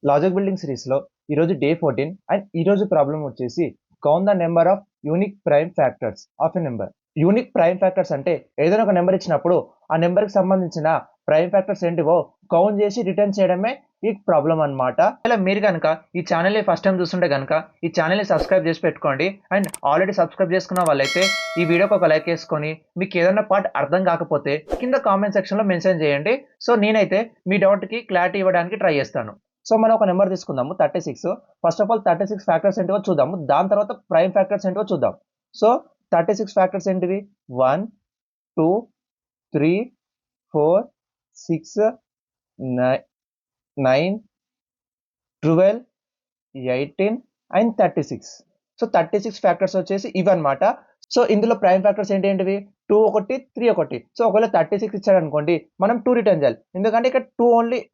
Logic building సిరీస్లో ఈరోజు day 14 and ఈరోజు ప్రాబ్లం వచ్చేసి count the number of unique prime factors of a number. Unique prime factors అంటే ఏదైనా ఒక నెంబర్ ఇచ్చినప్పుడు ఆ నెంబర్కి సంబంధించిన ప్రైమ్ ఫ్యాక్టర్స్ ఏంటివో కౌంట్ చేసి రిటర్న్ చేయడమే ఈ ప్రాబ్లం అనమాట. ఇలా మీరు కనుక ఈ ఛానల్ని ఫస్ట్ టైం చూస్తుంటే కనుక ఈ ఛానల్ని సబ్స్క్రైబ్ చేసి పెట్టుకోండి. అండ్ ఆల్రెడీ సబ్స్క్రైబ్ చేసుకున్న వాళ్ళైతే ఈ వీడియోకి ఒక లైక్ వేసుకొని మీకు ఏదైనా పార్ట్ అర్థం కాకపోతే కింద కామెంట్ సెక్షన్లో మెన్షన్ చేయండి. సో నేనైతే మీ డౌట్కి క్లారిటీ ఇవ్వడానికి ట్రై చేస్తాను. సో మనం ఒక నెంబర్ తీసుకుందాము 36. ఫస్ట్ ఆఫ్ ఆల్ 36 ఫ్యాక్టర్స్ ఏంటివో చూద్దాము. దాని తర్వాత ప్రైమ్ ఫ్యాక్టర్స్ ఏంటివో చూద్దాం. సో 36 ఫ్యాక్టర్స్ ఏంటివి? 1 2 3 4 6 9 12 18 అండ్ 36. సో 36 ఫ్యాక్టర్స్ వచ్చేసి ఇవన్నమాట. సో ఇందులో ప్రైమ్ ఫ్యాక్టర్స్ ఏంటివి? 2 ఒకటి 3 ఒకటి. సో ఒకవేళ 36 ఇచ్చాడు అనుకోండి, మనం 2 రిటర్న్ చేయాలి. ఎందుకంటే ఇక్కడ 2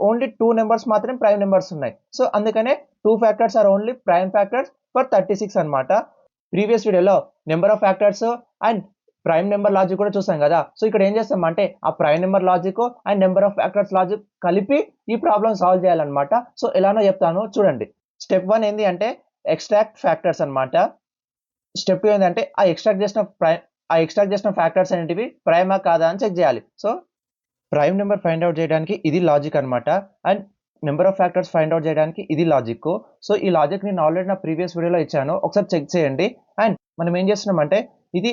ఓన్లీ 2 నెంబర్స్ మాత్రమే ప్రైమ్ నెంబర్స్ ఉన్నాయి. సో అందుకనే 2 factors are only prime factors for 36 అన్నమాట. ప్రీవియస్ వీడియోలో number of factors and prime number logic కూడా చూసాం కదా. సో ఇక్కడ ఏం చేస్తామంటే ఆ prime number logic and number of factors logic కలిపి ఈ ప్రాబ్లం సాల్వ్ చేయాలన్నమాట. సో ఎలానో చెప్తాను చూడండి. స్టెప్ 1 ఏంటి అంటే ఎక్స్ట్రాక్ట్ ఫ్యాక్టర్స్ అన్నమాట. స్టెప్ 2 ఏంటంటే ఆ ఎక్స్ట్రాక్ట్ చేసిన ఫ్యాక్టర్స్ అనేటివి ప్రైమా కాదా అని చెక్ చేయాలి. So prime number find out చేయడానికి ఇది లాజిక్ అన్నమాట. And number of factors find out చేయడానికి ఇది లాజిక్. సో ఈ లాజిక్ నేను ఆల్రెడీ నా ప్రీవియస్ వీడియోలో ఇచ్చాను, ఒకసారి చెక్ చేయండి. అండ్ మనం ఏం చేస్తున్నామంటే ఇది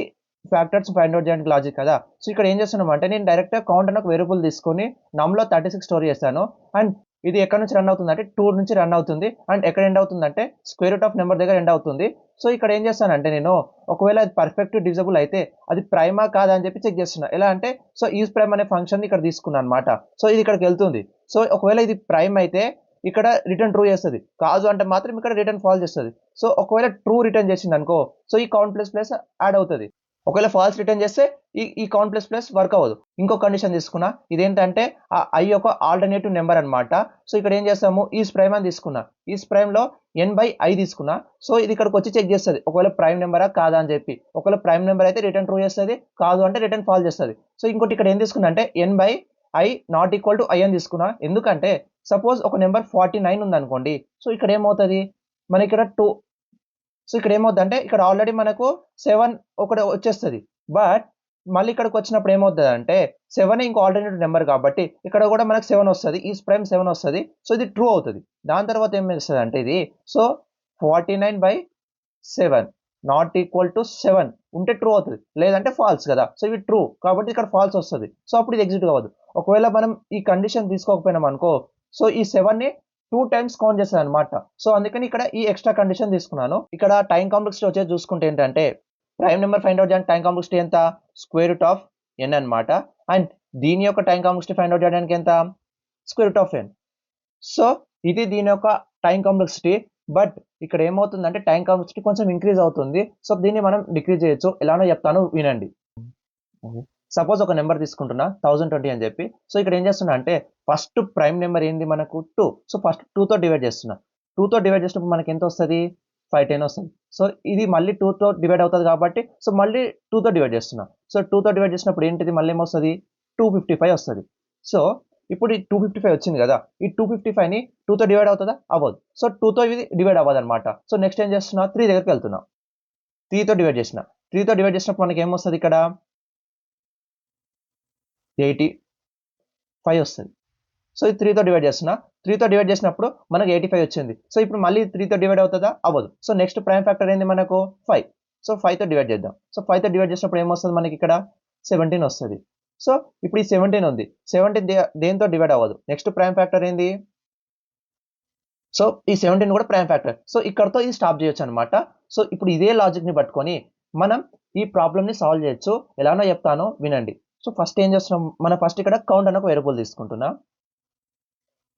ఫ్యాక్టర్స్ ఫైండ్ అవుట్ చేయడానికి లాజిక్ కదా. సో ఇక్కడ ఏం చేస్తున్నామంటే నేను డైరెక్ట్ కౌంట్ అని ఒక వేరియబుల్ తీసుకొని నమ్లో 36 స్టోర్ చేస్తాను. అండ్ ఇది ఎక్కడ నుంచి రన్ అవుతుంది అంటే 2 నుంచి రన్ అవుతుంది. అండ్ ఎక్కడ ఎండ్ అవుతుంది అంటే స్క్వేర్ రూట్ ఆఫ్ నెంబర్ దగ్గర ఎండ్ అవుతుంది. సో ఇక్కడ ఏం చేస్తానంటే నేను ఒకవేళ అది పర్ఫెక్ట్ డివిజబుల్ అయితే అది ప్రైమా కాదా అని చెప్పి చెక్ చేస్తున్నా. ఎలా అంటే సో ఈజ్ ప్రైమ్ అనే ఫంక్షన్ ఇక్కడ తీసుకున్నాను అనమాట. సో ఇది ఇక్కడికి వెళ్తుంది. సో ఒకవేళ ఇది ప్రైమ్ అయితే ఇక్కడ రిటర్న్ ట్రూ చేస్తుంది, కాదు అంటే మాత్రం ఇక్కడ రిటర్న్ ఫాల్స్ చేస్తుంది. సో ఒకవేళ ట్రూ రిటర్న్ చేసింది అనుకో, సో ఈ కౌంట్ ప్లస్ ప్లస్ యాడ్ అవుతుంది. ఒకవేళ ఫాల్స్ రిటర్న్ చేస్తే ఈ కౌంట్ ప్లస్ ప్లస్ వర్క్ అవ్వదు. ఇంకో కండిషన్ తీసుకున్నా, ఇదేంటంటే ఆ ఐ యొక్క ఆల్టర్నేటివ్ నెంబర్ అనమాట. సో ఇక్కడ ఏం చేస్తాము, ఈజ్ ప్రైమ్ అని తీసుకున్నా, ఈజ్ ప్రైమ్లో n/i తీసుకున్నా. సో ఇది ఇక్కడికి వచ్చి చెక్ చేస్తుంది ఒకవేళ ప్రైమ్ నెంబరా కాదా అని చెప్పి. ఒకవేళ ప్రైమ్ నెంబర్ అయితే రిటర్న్ ట్రూ చేస్తుంది, కాదు అంటే రిటర్న్ ఫాల్ చేస్తుంది. సో ఇంకోటి ఇక్కడ ఏం తీసుకున్నా అంటే n/i not equal to i అని తీసుకున్నా. ఎందుకంటే సపోజ్ ఒక నెంబర్ 49 ఉంది అనుకోండి. సో ఇక్కడ ఏమవుతుంది, మన ఇక్కడ 2. సో ఇక్కడ ఏమవుతుందంటే ఇక్కడ ఆల్రెడీ మనకు 7 ఒకటి వచ్చేస్తుంది. బట్ మళ్ళీ ఇక్కడికి వచ్చినప్పుడు ఏమవుతుంది అంటే 7 ఇంకో ఆల్టర్నేటివ్ నెంబర్ కాబట్టి ఇక్కడ కూడా మనకు 7 వస్తుంది, ఈ ప్రైమ్ 7 వస్తుంది. సో ఇది ట్రూ అవుతుంది. దాని తర్వాత ఏం చేస్తుంది అంటే ఇది సో 49/7 నాట్ ఈక్వల్ టు 7 ఉంటే ట్రూ అవుతుంది, లేదంటే ఫాల్స్ కదా. సో ఇవి ట్రూ కాబట్టి ఇక్కడ ఫాల్స్ వస్తుంది. సో అప్పుడు ఇది ఎగ్జిక్యూట్ అవ్వదు. ఒకవేళ మనం ఈ కండిషన్ తీసుకోకపోయినాం అనుకో, సో ఈ 7ని 2 టైమ్స్ కౌంట్ చేస్తుంది అనమాట. సో అందుకని ఇక్కడ ఈ ఎక్స్ట్రా కండిషన్ తీసుకున్నాను. ఇక్కడ టైం కాంప్లెక్సిటీ వచ్చేది చూసుకుంటే ఏంటంటే ప్రైమ్ నెంబర్ ఫైండ్ అవుట్ చేయడానికి టైం కాంప్లెక్సిటీ ఎంత, స్క్వేర్ రూట్ ఆఫ్ n అనమాట. అండ్ దీని యొక్క టైం కాంప్లెక్సిటీ ఫైండ్ అవుట్ చేయడానికి ఎంత, square root of n. So ఇది దీని యొక్క టైం కాంప్లెక్సిటీ. బట్ ఇక్కడ ఏమవుతుందంటే టైం కాంప్లెక్సిటీ కొంచెం ఇంక్రీజ్ అవుతుంది. సో దీన్ని మనం డిక్రీజ్ చేయొచ్చు. ఎలానో చెప్తాను వినండి. సపోజ్ ఒక నెంబర్ తీసుకుంటున్నా 1020 అని చెప్పి. సో ఇక్కడ ఏం చేస్తున్నా అంటే ఫస్ట్ ప్రైమ్ నెంబర్ ఏంది మనకు 2. సో ఫస్ట్ 2తో డివైడ్ చేస్తున్నా. 2తో డివైడ్ చేసినప్పుడు మనకి ఎంత వస్తుంది, 510 వస్తుంది. సో ఇది మళ్ళీ 2తో డివైడ్ అవుతుంది కాబట్టి సో మళ్ళీ 2తో డివైడ్ చేస్తున్నా. సో 2తో డివైడ్ చేసినప్పుడు ఏంటిది మళ్ళీ ఏమొస్తుంది, 255 వస్తుంది. సో ఇప్పుడు ఈ 255 వచ్చింది కదా, ఈ 255ని 2తో డివైడ్ అవుతుందా, అవ్వదు. సో 2తో ఇది డివైడ్ అవ్వదు అనమాట. సో నెక్స్ట్ ఏం చేస్తున్నా, 3 దగ్గరికి వెళ్తున్నా. 3తో డివైడ్ చేసిన. 3తో డివైడ్ చేసినప్పుడు మనకి ఏమొస్తుంది, ఇక్కడ 85 వస్తుంది. సో ఇది 3తో డివైడ్ చేస్తున్నా. 3తో డివైడ్ చేసినప్పుడు మనకు 85 వచ్చింది. సో ఇప్పుడు మళ్ళీ 3తో డివైడ్ అవుతుందా, అవ్వదు. సో నెక్స్ట్ ప్రైమ్ ఫ్యాక్టర్ ఏంది మనకు 5. సో 5తో డివైడ్ చేద్దాం. సో 5తో డివైడ్ చేసినప్పుడు ఏమొస్తుంది మనకి ఇక్కడ 17 వస్తుంది. సో ఇప్పుడు ఈ 17 ఉంది, 17 దేంతో డివైడ్ అవ్వదు. నెక్స్ట్ ప్రైమ్ ఫ్యాక్టర్ ఏంది, సో ఈ 17 కూడా ప్రైమ్ ఫ్యాక్టర్. సో ఇక్కడతో ఇది స్టాప్ చేయొచ్చు అనమాట. సో ఇప్పుడు ఇదే లాజిక్ని పట్టుకొని మనం ఈ ప్రాబ్లమ్ని సాల్వ్ చేయొచ్చు. ఎలానో చెప్తానో వినండి. సో ఫస్ట్ ఏం చేస్తున్నాం, మనం ఫస్ట్ ఇక్కడ కౌంట్ అని ఒక వేరియబుల్ తీసుకుంటున్నా.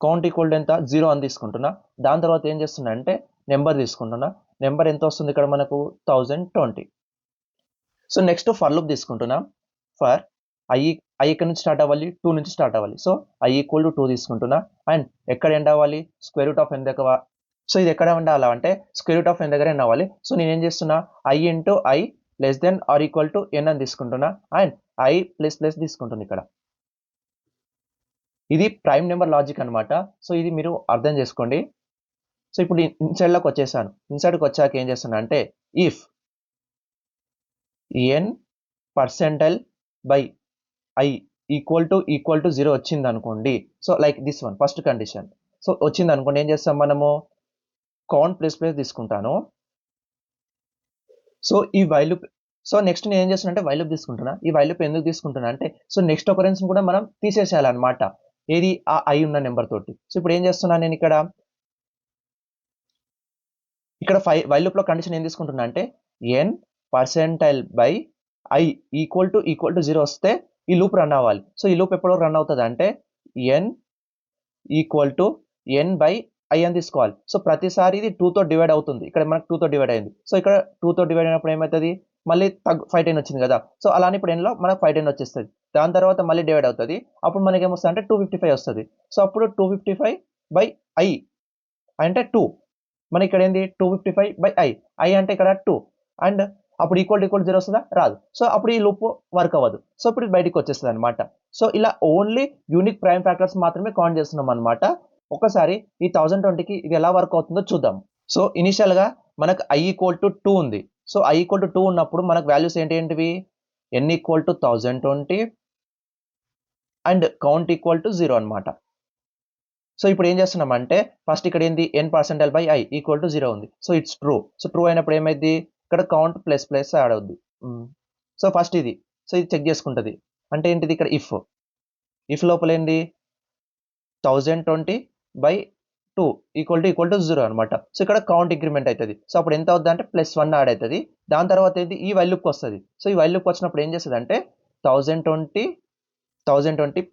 కౌంట్ ఈక్వల్ టు ఎంత, 0 అని తీసుకుంటున్నా. దాని తర్వాత ఏం చేస్తున్నా అంటే నెంబర్ తీసుకుంటున్నా. నెంబర్ ఎంత వస్తుంది ఇక్కడ మనకు 1020. సో నెక్స్ట్ ఫర్ లూప్ తీసుకుంటున్నా. ఫర్ ఐ ఎక్కడి నుంచి స్టార్ట్ అవ్వాలి, 2 నుంచి స్టార్ట్ అవ్వాలి. సో ఐ ఈక్వల్ టు 2 తీసుకుంటున్నా. అండ్ ఎక్కడ ఎండ్ అవ్వాలి, స్క్వేర్ రూట్ ఆఫ్ n దగ్గర. సో ఇది ఎక్కడ ఉండాలి అంటే స్క్వేర్ రూట్ ఆఫ్ n దగ్గర ఎండ్ అవ్వాలి. సో నేను ఏం చేస్తున్నా, i into i less than or equal to n అని తీసుకుంటున్నా. అండ్ i ప్లస్ ప్లస్ తీసుకుంటున్నా ఇక్కడ. ఇది ప్రైమ్ నెంబర్ లాజిక్ అనమాట. సో ఇది మీరు అర్థం చేసుకోండి. సో ఇప్పుడు ఇన్సైడ్లోకి వచ్చేసాను. ఇన్సైడ్కి వచ్చాక ఏం చేస్తున్నా అంటే if n percentile by i equal to 0 వచ్చింది అనుకోండి. So like this one first condition. So వచ్చింది అనుకోండి, ఏం చేస్తాం మనము కౌంట్ ప్లస్ తీసుకుంటాను. సో ఈ వైల్ లూప్, సో నెక్స్ట్ నేను ఏం చేస్తున్నా అంటే వైల్ లూప్ తీసుకుంటున్నా. ఈ వైల్ లూప్ ఎందుకు తీసుకుంటున్నా అంటే సో నెక్స్ట్ ఒకరెన్స్ కూడా మనం తీసేసేయాలన్నమాట, ఏది ఆ ఐ ఉన్న నెంబర్ తోటి. సో ఇప్పుడు ఏం చేస్తున్నాను నేను ఇక్కడ వైల్ లూప్ లో కండిషన్ ఏం తీసుకుంటున్నా అంటే n percentile by i equal to 0 వస్తే ఈ లూప్ రన్ అవ్వాలి. సో ఈ లూప్ ఎప్పుడు రన్ అవుతుంది అంటే n equal to n by I అని తీసుకోవాలి. సో ప్రతిసారి ఇది 2తో డివైడ్ అవుతుంది. ఇక్కడ మనకు 2తో డివైడ్ అయింది. సో ఇక్కడ 2తో డివైడ్ అయినప్పుడు ఏమవుతుంది, మళ్ళీ 510 వచ్చింది కదా. సో అలానే ఇప్పుడు ఎన్లో మనకు 510 వచ్చేస్తుంది. దాని తర్వాత మళ్ళీ డివైడ్ అవుతుంది. అప్పుడు మనకి ఏమొస్తుంది అంటే 255 వస్తుంది. సో అప్పుడు 255 బై ఐ అంటే 2, మన ఇక్కడ ఏంది 255 బై ఐ అంటే ఇక్కడ 2 అండ్ అప్పుడు ఈక్వల్ 0 వస్తుందా, రాదు. సో అప్పుడు ఈ లూప్ వర్క్ అవ్వదు. సో ఇప్పుడు బయటికి వచ్చేస్తుంది అనమాట. సో ఇలా ఓన్లీ యూనిక్ ప్రైమ్ ఫ్యాక్టర్స్ మాత్రమే కౌంట్ చేస్తున్నాం అనమాట. ఒకసారి ఈ 1020కి ఇది ఎలా వర్క్ అవుతుందో చూద్దాం. సో ఇనిషియల్ గా మనకు ఐ ఈక్వల్ టు 2 ఉంది. సో ఐ ఈక్వల్ టు 2 ఉన్నప్పుడు మనకు వాల్యూస్ ఏంటివి, n equal to 1020 and count equal to 0 అనమాట. సో ఇప్పుడు ఏం చేస్తున్నాం అంటే ఫస్ట్ ఇక్కడ ఏంది n percentile by i equal to 0 ఉంది. So it's true. So true అయినప్పుడు ఏమైంది, ఇక్కడ కౌంట్ ప్లస్ యాడ్ అవుద్ది. సో ఫస్ట్ ఇది, సో ఇది చెక్ చేసుకుంటుంది అంటే ఏంటిది, ఇక్కడ ఇఫ్ లోపల ఏంది 1020 బై 2 ఈక్వల్ టు 0 అనమాట. సో ఇక్కడ కౌంట్ ఇంక్రిమెంట్ అవుతుంది. సో అప్పుడు ఎంత అవుతుంది అంటే +1 యాడ్ అవుతుంది. దాని తర్వాత ఏంటి ఈ వైల్ లూప్కి వస్తుంది. సో ఈ వైల్ లూప్కి వచ్చినప్పుడు ఏం చేస్తుంది అంటే 1020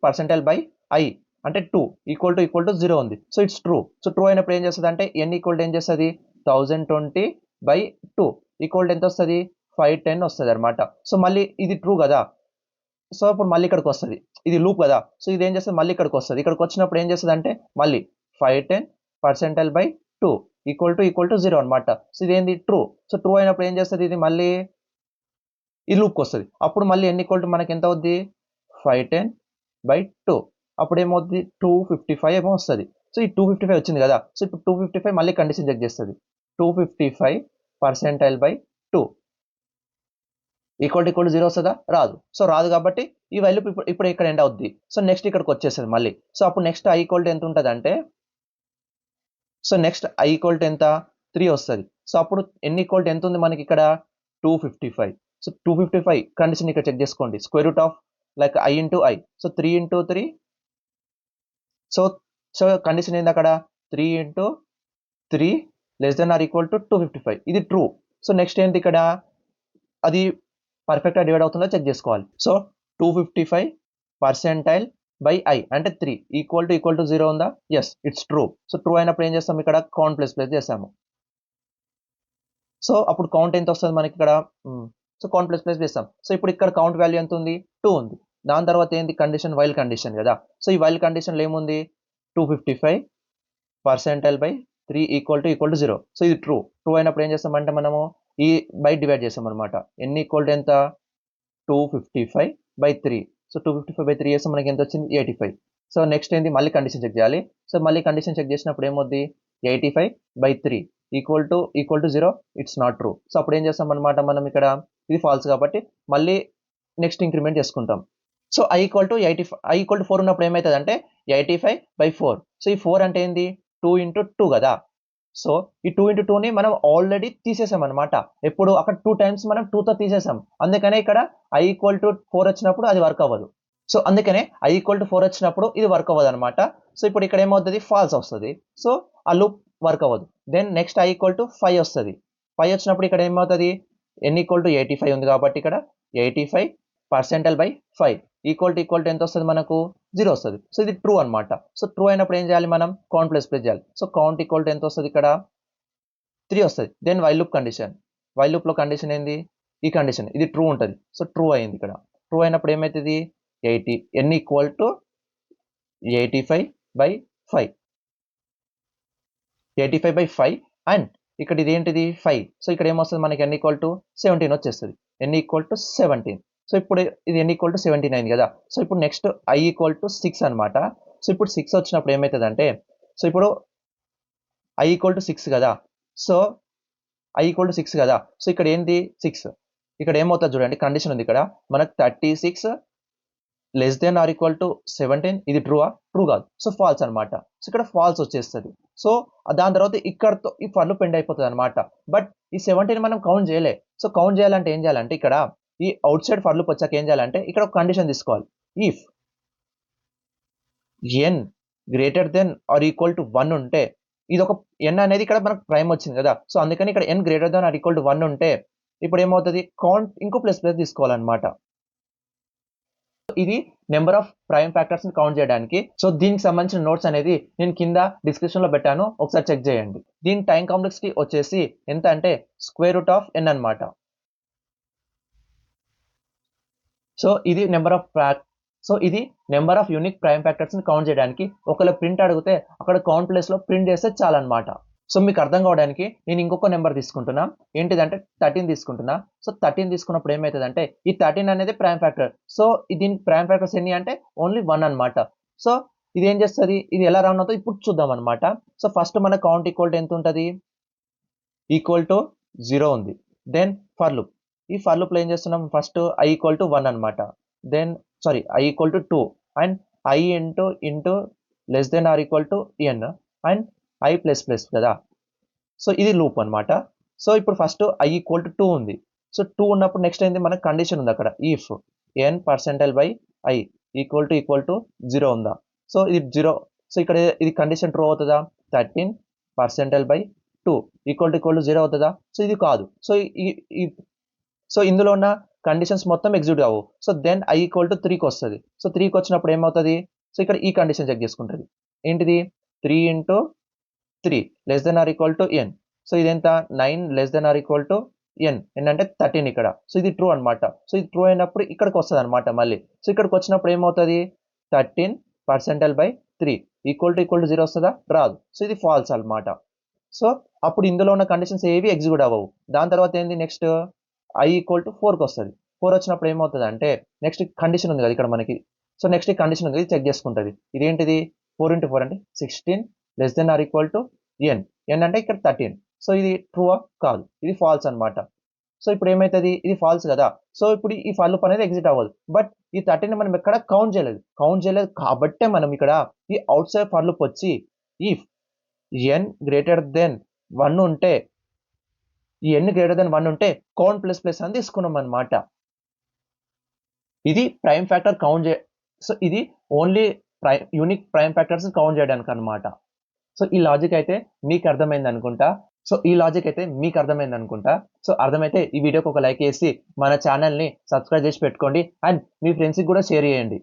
పర్సెంటైల్ బై ఐ అంటే 2 ఈక్వల్ టు 0 ఉంది. So it's true. So true అయినప్పుడు ఏం చేస్తుంది అంటే ఎన్ ఈక్వల్ ఏం చేస్తుంది 1020 బై 2 ఈక్వల్ ఎంత వస్తుంది 510 వస్తుంది అనమాట. సో మళ్ళీ ఇది ట్రూ కదా. సో ఇప్పుడు మళ్ళీ ఇక్కడికి వస్తుంది, ఇది లూప్ కదా. సో ఇది ఏం చేస్తుంది మళ్ళీ ఇక్కడికి వస్తుంది. ఇక్కడికి వచ్చినప్పుడు ఏం చేస్తుంది అంటే మళ్ళీ 510 పర్సెంటైల్ బై 2 ఈక్వల్ టు 0 అనమాట. సో ఇదేంది ట్రూ. సో ట్రూ అయినప్పుడు ఏం చేస్తుంది, ఇది మళ్ళీ ఈ లూప్కి వస్తుంది. అప్పుడు మళ్ళీ ఎన్ ఈక్వల్ టు మనకి ఎంత అవుద్ది 510 బై 2 అప్పుడు ఏమవుద్ది 255 ఏమో వస్తుంది. సో ఈ 255 వచ్చింది కదా. సో ఇప్పుడు 255 మళ్ళీ కండిషన్ చెక్ చేస్తుంది. 255 పర్సెంటైల్ బై 2 ఈక్వల్ టు 0 వస్తుందా, రాదు. సో రాదు కాబట్టి ఈ వాల్యూ ఇప్పుడు ఇక్కడ ఎండ్ అవుద్ది. సో నెక్స్ట్ ఇక్కడికి వచ్చేస్తుంది మళ్ళీ. సో అప్పుడు నెక్స్ట్ ఐ ఈక్వల్ టు ఎంత ఉంటుంది అంటే so next i equal to ఎంత 3 వస్తుంది. సో అప్పుడు ఎన్ ఈక్వల్ టు ఎంత ఉంది మనకి ఇక్కడ 255. సో 255 కండిషన్ ఇక్కడ చెక్ చేసుకోండి. Square root of like i into i. So 3 into 3. So condition ఏంది అక్కడ 3 into 3 less than or equal to 255. ఇది ట్రూ. సో నెక్స్ట్ ఏంటి ఇక్కడ అది పర్ఫెక్ట్గా డివైడ్ అవుతుందో చెక్ చేసుకోవాలి. సో 255 పర్సెంటైల్ బై ఐ అంటే 3 ఈక్వల్ టు 0 ఉందా, yes it's true. So true అయినప్పుడు ఏం చేస్తాం ఇక్కడ కౌంట్ ప్లస్ చేసాము. సో అప్పుడు కౌంట్ ఎంత వస్తుంది మనకి ఇక్కడ, సో కౌంట్ ప్లస్ చేస్తాం. సో ఇప్పుడు ఇక్కడ కౌంట్ వాల్యూ ఎంత ఉంది 2 ఉంది. దాని తర్వాత ఏంది కండిషన్ వైల్ కండిషన్ కదా. సో ఈ వైల్ కండిషన్లో ఏముంది 255 percentile by 3 equal to 0. So ఇది ట్రూ. ట్రూ అయినప్పుడు ఏం చేస్తామంటే మనము ఈ బై డివైడ్ చేసాం అనమాట. ఎన్ ఈక్వల్ టు ఎంత 255 బై 3. సో 255 బై 3 చేస్తే మనకి ఎంత వచ్చింది 85. సో నెక్స్ట్ ఏంది మళ్ళీ కండిషన్ చెక్ చేయాలి. సో మళ్ళీ కండిషన్ చెక్ చేసినప్పుడు ఏమవుద్ది 85 by 3 equal to 0. It's not true. So అప్పుడు ఏం చేస్తాం అనమాట మనం ఇక్కడ ఇది ఫాల్స్ కాబట్టి మళ్ళీ నెక్స్ట్ ఇంక్రిమెంట్ చేసుకుంటాం. సో ఐ ఈక్వల్ టు 4 ఉన్నప్పుడు ఏమవుతుంది అంటే 85 బై 4. సో ఈ 4 అంటే ఏంది 2 ఇంటూ 2 కదా. సో ఈ 2 ఇంటూ 2ని మనం ఆల్రెడీ తీసేసాం అనమాట. ఎప్పుడు అక్కడ 2 టైమ్స్ మనం 2తో తీసేసాం. అందుకనే ఇక్కడ ఐ ఈక్వల్ టు 4 వచ్చినప్పుడు అది వర్క్ అవ్వదు. సో అందుకనే ఐ ఈక్వల్ టు 4 వచ్చినప్పుడు ఇది వర్క్ అవ్వదు అనమాట. సో ఇప్పుడు ఇక్కడ ఏమవుతుంది ఫాల్స్ వస్తుంది. సో ఆ లూప్ వర్క్ అవ్వదు. Then next i equal to 5 వస్తుంది. 5 వచ్చినప్పుడు ఇక్కడ ఏమవుతుంది ఎన్ ఈక్వల్ టు 85 ఉంది కాబట్టి ఇక్కడ 85 పర్సెంటైల్ బై 5 ఈక్వల్ టు ఎంత వస్తుంది మనకు 0 వస్తుంది. సో ఇది ట్రూ అనమాట. సో ట్రూ అయినప్పుడు ఏం చేయాలి మనం కౌంట్ ప్లస్ చేయాలి. సో కౌంట్ ఈక్వల్ టు ఎంత వస్తుంది ఇక్కడ 3 వస్తుంది. Then while loop condition. While లూప్లో కండిషన్ ఏంది ఈ కండిషన్, ఇది ట్రూ ఉంటుంది. సో ట్రూ అయింది ఇక్కడ. ట్రూ అయినప్పుడు ఏమవుతుంది ఎన్ ఈక్వల్ టు 85 బై 5 అండ్ ఇక్కడ ఇది ఏంటిది 5. సో ఇక్కడ ఏమొస్తుంది మనకి ఎన్ ఈక్వల్ టు 17 వచ్చేస్తుంది. ఎన్ ఈక్వల్ టు 17. సో ఇప్పుడు ఇది ఎన్ ఈక్వల్ టు 17 అయింది కదా. సో ఇప్పుడు నెక్స్ట్ ఐ ఈక్వల్ టు 6 అనమాట. సో ఇప్పుడు 6 వచ్చినప్పుడు ఏమవుతుంది అంటే సో ఇప్పుడు i ఈక్వల్ టు 6 కదా. సో i ఈక్వల్ టు 6 కదా. సో ఇక్కడ ఏంటి 6, ఇక్కడ ఏమవుతుంది చూడండి, కండిషన్ ఉంది ఇక్కడ మనకు 36 less than or equal to 17, ఇది ట్రూ కాదు, సో ఫాల్స్ అనమాట. సో ఇక్కడ ఫాల్స్ వచ్చేస్తుంది. సో దాని తర్వాత ఇక్కడతో ఈ ఫర్ లూప్ ఎండ్ అయిపోతుంది అనమాట. బట్ ఈ 17 మనం కౌంట్ చేయలే. సో కౌంట్ చేయాలంటే ఏం చేయాలంటే ఇక్కడ ఈ అవుట్ సైడ్ ఫర్ లూప్ వచ్చాక ఏం చేయాలంటే ఇక్కడ ఒక కండిషన్ తీసుకోవాలి. If n greater than or equal to 1 ఉంటే, ఇది ఒక ఎన్ అనేది ఇక్కడ మనకు ప్రైమ్ వచ్చింది కదా, సో అందుకని ఇక్కడ n greater than or equal to 1 ఉంటే ఇప్పుడు ఏమవుతుంది, కౌంట్ ఇంకో ప్లస్ తీసుకోవాలన్నమాట. ఇది నెంబర్ ఆఫ్ ప్రైమ్ ఫ్యాక్టర్స్ ని కౌంట్ చేయడానికి. సో దీనికి సంబంధించిన నోట్స్ అనేది నేను కింద డిస్క్రిప్షన్ లో పెట్టాను, ఒకసారి చెక్ చేయండి. దీని టైం కాంప్లెక్సిటీ వచ్చేసి ఎంత అంటే √n అన్నమాట. సో ఇది number of unique prime factors ని కౌంట్ చేయడానికి. ఒకవేళ ప్రింట్ అడిగితే అక్కడ కౌంట్ ప్లేస్ లో ప్రింట్ చేస్తే చాలన్నమాట. సో మీకు అర్థం కావడానికి నేను ఇంకొక నెంబర్ తీసుకుంటున్నా, ఏంటిదంటే 13 తీసుకుంటున్నా. సో 13 తీసుకున్నప్పుడు ఏమవుతుందంటే ఈ 13 అనేది ప్రైమ్ ఫ్యాక్టర్. సో దీనికి ప్రైమ్ ఫ్యాక్టర్స్ ఎన్ని అంటే ఓన్లీ 1 అనమాట. సో ఇది ఏం చేస్తుంది, ఇది ఎలా రన్ అవుతుందో ఇప్పుడు చూద్దాం అనమాట. సో ఫస్ట్ మన కౌంట్ ఈక్వల్ టు ఎంత ఉంటుంది, ఈక్వల్ టు 0 ఉంది. దెన్ ఫర్ లూప్, ఈ ఫర్ లూప్ లో ఏం చేస్తున్నాం, ఫస్ట్ i ఈక్వల్ టు 1 అనమాట. Then i equal to 2 and i into less than or equal to n and i plus కదా. సో ఇది లూప్ అనమాట. సో ఇప్పుడు ఫస్ట్ i ఈక్వల్ టు 2 ఉంది. సో 2 ఉన్నప్పుడు నెక్స్ట్ ఏంటి, మనకు కండిషన్ ఉంది అక్కడ, ఇఫ్ n%/i ఈక్వల్ టు 0 ఉందా. సో ఇది 0. సో ఇక్కడ ఇది కండిషన్ ట్రూ అవుతుందా, 13%/2 ఈక్వల్ టు 0 అవుతుందా. సో ఇది కాదు. సో ఇందులో ఉన్న కండిషన్స్ మొత్తం ఎగ్జిక్యూట్ అవ్వవు. So then i equal to 3కి వస్తుంది. సో 3కి వచ్చినప్పుడు ఏమవుతుంది, సో ఇక్కడ ఈ కండిషన్ చెక్ చేసుకుంటుంది, ఏంటిది 3 into 3 less than or equal to n. So ఇదెంత 9 less than or equal to n అంటే 13 ఇక్కడ. సో ఇది ట్రూ అనమాట. సో ఇది ట్రూ అయినప్పుడు ఇక్కడికి వస్తుంది అనమాట మళ్ళీ. సో ఇక్కడికి వచ్చినప్పుడు ఏమవుతుంది, 13%/3 ఈక్వల్ టు 0 వస్తుందా, రాదు. సో ఇది ఫాల్స్ అనమాట. సో అప్పుడు ఇందులో ఉన్న కండిషన్స్ ఏవి ఎగ్జిక్యూట్ అవ్వవు. దాని తర్వాత ఏంది, నెక్స్ట్ i ఈక్వల్ టు 4కి వస్తుంది. 4 వచ్చినప్పుడు ఏమవుతుంది అంటే నెక్స్ట్ కండిషన్ ఉంది కదా ఇక్కడ మనకి. సో నెక్స్ట్ ఈ కండిషన్ ఉంది, ఇది చెక్ చేసుకుంటుంది. ఇదేంటిది 4 × 4 అంటే 16 less than or equal to n అంటే ఇక్కడ 13. సో ఇది ట్రూ కాదు, ఇది ఫాల్స్ అనమాట. సో ఇప్పుడు ఏమవుతుంది, ఇది ఫాల్స్ కదా. సో ఇప్పుడు ఈ ఫర్ లూప్ అనేది ఎగ్జిట్ అవ్వదు. బట్ ఈ 13 మనం ఎక్కడ కౌంట్ చేయలేదు కాబట్టే మనం ఇక్కడ ఈ అవుట్ సైడ్ ఫర్ లూప్ వచ్చి ఇఫ్ n గ్రేటర్ దెన్ 1 ఉంటే, ఈ n గ్రేటర్ దెన్ 1 ఉంటే కౌంట్ ప్లస్ అని తీసుకున్నాం అనమాట. ఇది ప్రైమ్ ఫ్యాక్టర్ కౌంట్ సో ఇది only unique prime factors count చేయడానికి అనమాట. సో ఈ లాజిక్ అయితే మీకు అర్థమైంది అనుకుంటా. సో అర్థమైతే ఈ వీడియోకి ఒక లైక్ చేసి మన ఛానల్ని సబ్స్క్రైబ్ చేసి పెట్టుకోండి అండ్ మీ ఫ్రెండ్స్కి కూడా షేర్ చేయండి.